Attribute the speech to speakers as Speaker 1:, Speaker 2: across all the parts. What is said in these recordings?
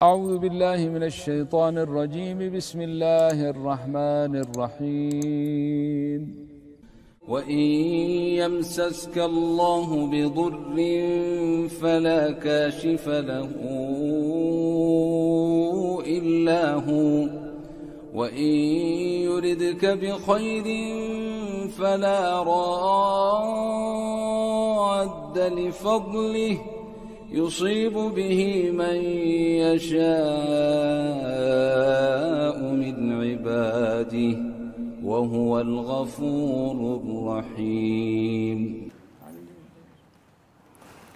Speaker 1: أعوذ بالله من الشيطان الرجيم بسم الله الرحمن الرحيم وإن يمسسك الله بضر فلا كاشف له إلا هو وإن يردك بخير فلا راد لفضله يصيب به من يشاء من عباده وهو الغفور الرحيم۔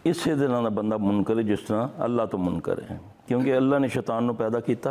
Speaker 2: ਇਸੇ ਦੇ ਨਾਲ ਬੰਦਾ ਮੁਨਕਰ ਹੈ ਜਿਸ ਤਰ੍ਹਾਂ ਅੱਲਾਹ ਤੋਂ ਮੁਨਕਰ ਹੈ, ਕਿਉਂਕਿ ਅੱਲਾਹ ਨੇ ਸ਼ੈਤਾਨ ਨੂੰ ਪੈਦਾ ਕੀਤਾ।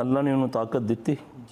Speaker 2: ਅੱਲਾਹ ਨੇ ਉਹਨੂੰ ਤਾਕਤ ਦਿੱਤੀ।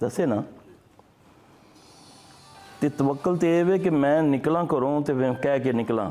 Speaker 2: ਦੱਸੇ ਨਾ। ਤੇ ਤਵੱਕਲ ਤੇ ਇਹ ਵੇ ਕਿ ਮੈਂ ਨਿਕਲਾਂ ਘਰੋਂ ਤੇ ਮੈਂ ਕਹਿ ਕੇ ਨਿਕਲਾਂ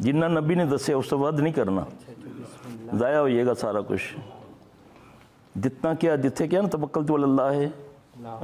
Speaker 2: ਜਿੰਨਾ ਨਬੀ ਨੇ ਦੱਸਿਆ ਉਸ ਤੋਂ ਵੱਧ ਨਹੀਂ ਕਰਨਾ, ਜ਼ਾਇਆ ਹੋ ਜਾਏਗਾ ਸਾਰਾ ਕੁਝ। ਜਿਤਨਾ ਕਿਹਾ ਜਿੱਥੇ ਕਿਹਾ ਨਾ ਤਵੱਕਲਤੁ ਅਲੱਲਾਹ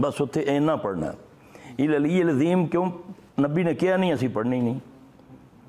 Speaker 2: ਬਸ ਉੱਥੇ ਇੰਨਾ ਪੜ੍ਹਨਾ। ਇਲ ਅਲੀ ਅਜ਼ੀਮ ਕਿਉਂ ਨਬੀ ਨੇ ਕਿਹਾ ਨਹੀਂ, ਅਸੀਂ ਪੜ੍ਹਨੀ ਨਹੀਂ।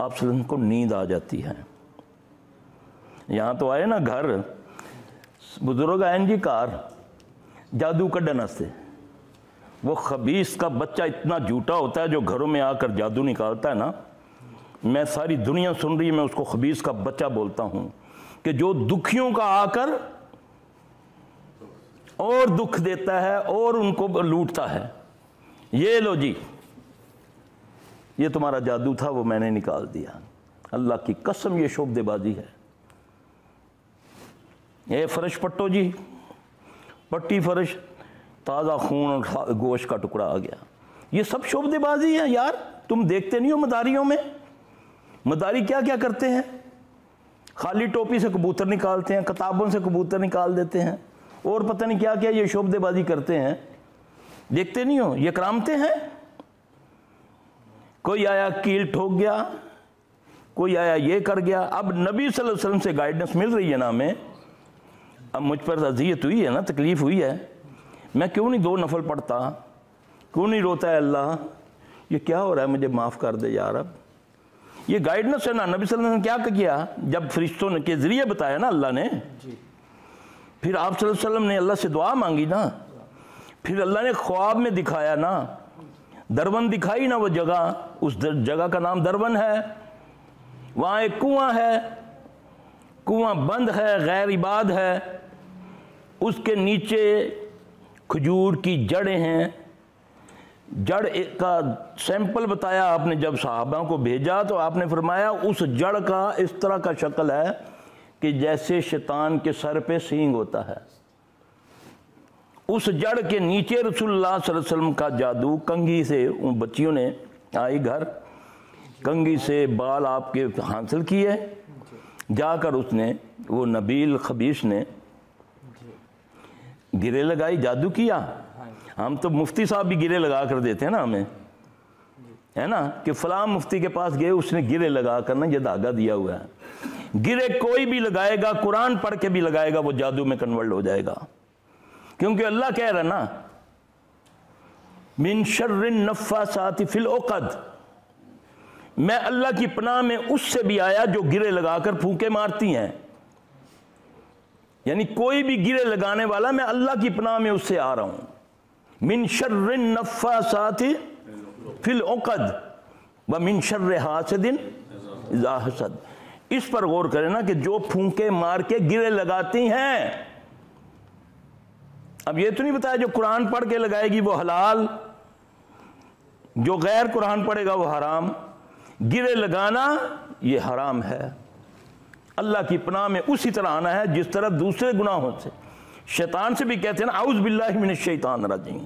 Speaker 2: آپ صلی اللہ علیہ وسلم کو نیند آ جاتی ہے. یہاں تو آئے نا گھر بزرگ آئیں جی کار جادو کڈن واسطے. وہ خبیث کا بچہ اتنا جھوٹا ہوتا ہے جو گھروں میں آ کر جادو نکالتا ہے نا. میں ساری دنیا سن رہی ہے, میں اس کو خبیث کا بچہ بولتا ہوں کہ جو دکھیوں کا آ کر اور دکھ دیتا ہے اور ان کو لوٹتا ہے. یہ لو جی, یہ تمہارا جادو تھا, وہ میں نے نکال دیا. اللہ کی قسم یہ شعبدے بازی ہے. یہ فرش پٹو جی, پٹی فرش, تازہ خون اور گوشت کا ٹکڑا آ گیا. یہ سب شعبدے بازی ہے یار. تم دیکھتے نہیں ہو مداریوں میں مداری کیا کیا کرتے ہیں؟ خالی ٹوپی سے کبوتر نکالتے ہیں, کتابوں سے کبوتر نکال دیتے ہیں, اور پتہ نہیں کیا کیا یہ شعبدے بازی کرتے ہیں. دیکھتے نہیں ہو؟ یہ کرامتیں ہیں. کوئی آیا کیل ٹھوک گیا, کوئی آیا یہ کر گیا. اب نبی صلی اللہ علیہ وسلم سے گائیڈنس مل رہی ہے نا ہمیں. اب مجھ پر اذیت ہوئی ہے نا, تکلیف ہوئی ہے, میں کیوں نہیں 2 نفل پڑھتا؟ کیوں نہیں روتا ہے اللہ یہ کیا ہو رہا ہے, مجھے معاف کر دے یار. اب یہ گائیڈنس ہے نا. نبی صلی اللہ علیہ وسلم نے کیا کیا جب فرشتوں نے کے ذریعے بتایا نا اللہ نے, پھر آپ صلی اللہ علیہ وسلم نے اللہ سے دعا مانگی نا, پھر اللہ نے خواب میں دکھایا نا, درون دکھائی نا وہ جگہ. اس جگہ کا نام درون ہے. وہاں ایک کنواں ہے, کنواں بند ہے, غیر عباد ہے. اس کے نیچے کھجور کی جڑیں ہیں. جڑ کا سیمپل بتایا آپ نے جب صحابہ کو بھیجا, تو آپ نے فرمایا اس جڑ کا اس طرح کا شکل ہے کہ جیسے شیطان کے سر پہ سینگ ہوتا ہے. اس جڑ کے نیچے رسول اللہ صلی اللہ علیہ وسلم کا جادو کنگھی سے, ان بچیوں نے آئی گھر, کنگھی سے بال آپ کے حاصل کیے, جا کر اس نے وہ نبیل خبیث نے گرے لگائی, جادو کیا. ہم تو مفتی صاحب بھی گرے لگا کر دیتے ہیں نا ہمیں, ہے نا, کہ فلاں مفتی کے پاس گئے, اس نے گرے لگا کر نا یہ دھاگا دیا ہوا ہے. گرے کوئی بھی لگائے گا, قرآن پڑھ کے بھی لگائے گا, وہ جادو میں کنورٹ ہو جائے گا. کیونکہ اللہ کہہ رہا نا من شر النفاثات فی العقد, میں اللہ کی پناہ میں اس سے بھی آیا جو گرے لگا کر پھونکے مارتی ہیں. یعنی کوئی بھی گرے لگانے والا, میں اللہ کی پناہ میں اس سے آ رہا ہوں. من شر النفاثات فی العقد ومن شر حاسد اذا حسد. اس پر غور کریں نا کہ جو پھونکے مار کے گرے لگاتی ہیں. اب یہ تو نہیں بتایا جو قرآن پڑھ کے لگائے گی وہ حلال, جو غیر قرآن پڑھے گا وہ حرام. گرے لگانا یہ حرام ہے. اللہ کی پناہ میں اسی طرح آنا ہے جس طرح دوسرے گناہوں سے. شیطان سے بھی کہتے ہیں نا اعوذ باللہ من الشیطان الرجیم,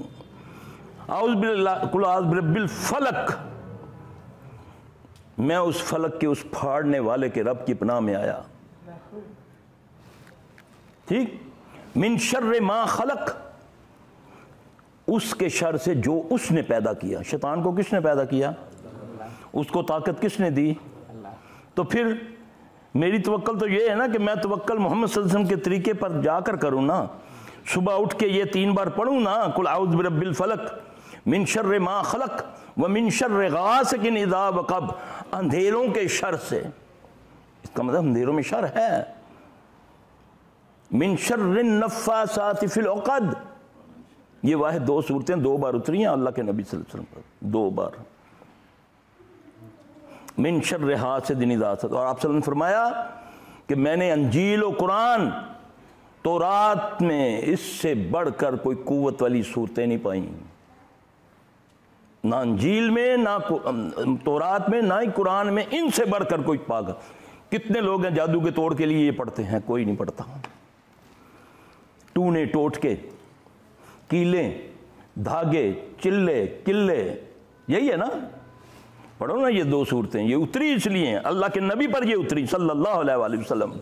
Speaker 2: اعوذ باللہ قل اعوذ برب الفلق, میں اس فلک کے اس پھاڑنے والے کے رب کی پناہ میں آیا. ٹھیک. من شر ما خلق, اس کے شر سے جو اس نے پیدا کیا. شیطان کو کس نے پیدا کیا؟ اس کو طاقت کس نے دی؟ تو پھر میری توکل تو یہ ہے نا کہ میں توکل محمد صلی اللہ علیہ وسلم کے طریقے پر جا کر کروں نا. صبح اٹھ کے یہ 3 بار پڑھوں نا, قل اعوذ برب الفلق من شر ما خلق ومن شر غاسق اذا وقب, اندھیروں کے شر سے. اس کا مطلب اندھیروں میں شر ہے. من شر النفاثات فی العقد, یہ واحد 2 صورتیں 2 بار اتری ہیں اللہ کے نبی صلی اللہ علیہ وسلم پر, 2 بار. من شر حاسد اذا حسد. اور آپ صلی اللہ علیہ وسلم نے فرمایا کہ میں نے انجیل و قرآن تورات میں اس سے بڑھ کر کوئی قوت والی صورتیں نہیں پائیں. نہ انجیل میں, نہ تورات میں, نہ ہی قرآن میں ان سے بڑھ کر کوئی پاک. کتنے لوگ ہیں جادو کے توڑ کے لیے یہ پڑھتے ہیں؟ کوئی نہیں پڑھتا. ٹونے ٹوٹ کے, کیلیں, دھاگے, چلے, قلے, یہی ہے نا. پڑھو نا یہ 2 صورتیں, یہ اتری اس لیے ہیں, اللہ کے نبی پر یہ اتری صلی اللہ علیہ وآلہ وسلم.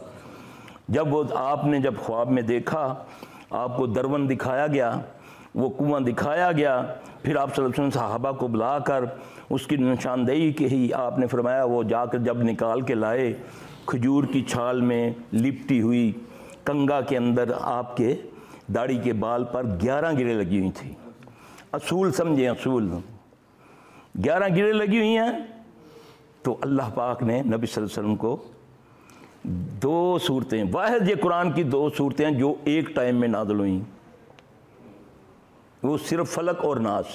Speaker 2: جب وہ آپ نے جب خواب میں دیکھا, آپ کو درون دکھایا گیا, وہ کنواں دکھایا گیا, پھر آپ صلی اللہ علیہ وسلم صحابہ کو بلا کر اس کی نشاندہی کی ہی آپ نے فرمایا. وہ جا کر جب نکال کے لائے, کھجور کی چھال میں لپٹی ہوئی کنگا کے اندر آپ کے داڑھی کے بال پر 11 گریں لگی ہوئی تھی. اصول سمجھیں, اصول 11 گریں لگی ہوئی ہیں. تو اللہ پاک نے نبی صلی اللہ علیہ وسلم کو 2 صورتیں، واحد یہ قرآن کی 2 صورتیں جو ایک ٹائم میں نازل ہوئیں، وہ صرف فلق اور ناس،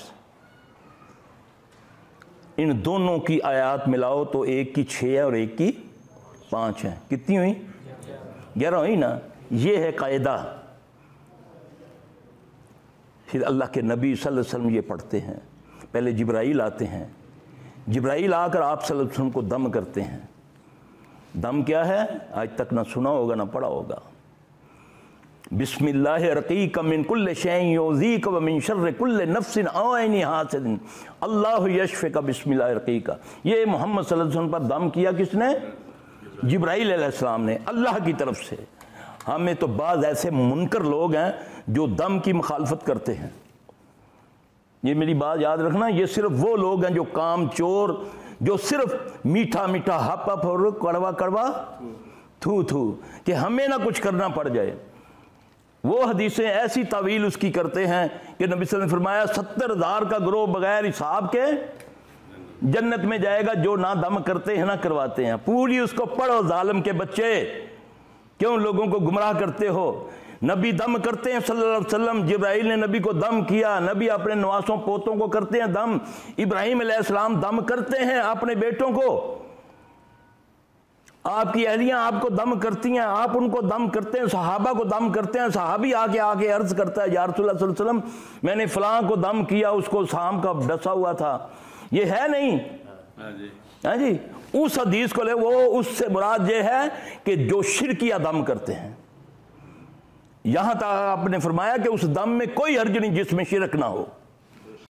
Speaker 2: ان دونوں کی آیات ملاؤ تو ایک کی 6 ہے اور ایک کی 5 ہے، کتنی ہوئی؟ 11 ہوئی نا. یہ ہے قاعدہ. پھر اللہ کے نبی صلی اللہ علیہ وسلم یہ پڑھتے ہیں. پہلے جبرائیل آتے ہیں، جبرائیل آ کر آپ صلی اللہ علیہ وسلم کو دم کرتے ہیں. دم کیا ہے؟ آج تک نہ سنا ہوگا نہ پڑھا ہوگا. بسم اللہ رقیق من کل شیء یؤذیک ومن شر کل نفس او عین حاسد اللہ یشفیک بسم اللہ رقیق. یہ محمد صلی اللہ علیہ وسلم پر دم کیا کس نے؟ جبرائیل علیہ السلام نے، اللہ کی طرف سے. ہمیں تو بعض ایسے منکر لوگ ہیں جو دم کی مخالفت کرتے ہیں. یہ میری بات یاد رکھنا، یہ صرف وہ لوگ ہیں جو کام چور، جو صرف میٹھا میٹھا ہپ ہپ اور کڑوا کڑوا تھو تھو کہ ہمیں نہ کچھ کرنا پڑ جائے. وہ حدیثیں ایسی تعویل اس کی کرتے ہیں کہ نبی صلی اللہ علیہ وسلم نے فرمایا 70,000 کا گروہ بغیر حساب کے جنت میں جائے گا جو نہ دم کرتے ہیں نہ کرواتے ہیں. پوری اس کو پڑھو ظالم کے بچے، کیوں لوگوں کو گمراہ کرتے ہو؟ نبی دم کرتے ہیں صلی اللہ علیہ وسلم، جبرائیل نے نبی کو دم کیا، نبی اپنے نواسوں پوتوں کو کرتے ہیں دم، ابراہیم علیہ السلام دم کرتے ہیں اپنے بیٹوں کو، آپ کی اہلیاں آپ کو دم کرتی ہیں، آپ ان کو دم کرتے ہیں، صحابہ کو دم کرتے ہیں. صحابی آ کے عرض کرتا ہے یا رسول اللہ صلی اللہ علیہ وسلم میں نے فلاں کو دم کیا، اس کو سام کا ڈسا ہوا تھا. یہ ہے نہیں ہاں جی، اس حدیث کو لے، وہ اس سے مراد یہ ہے کہ جو شرکیہ دم کرتے ہیں. یہاں تک آپ نے فرمایا کہ اس دم میں کوئی حرج نہیں جس میں شرک نہ ہو.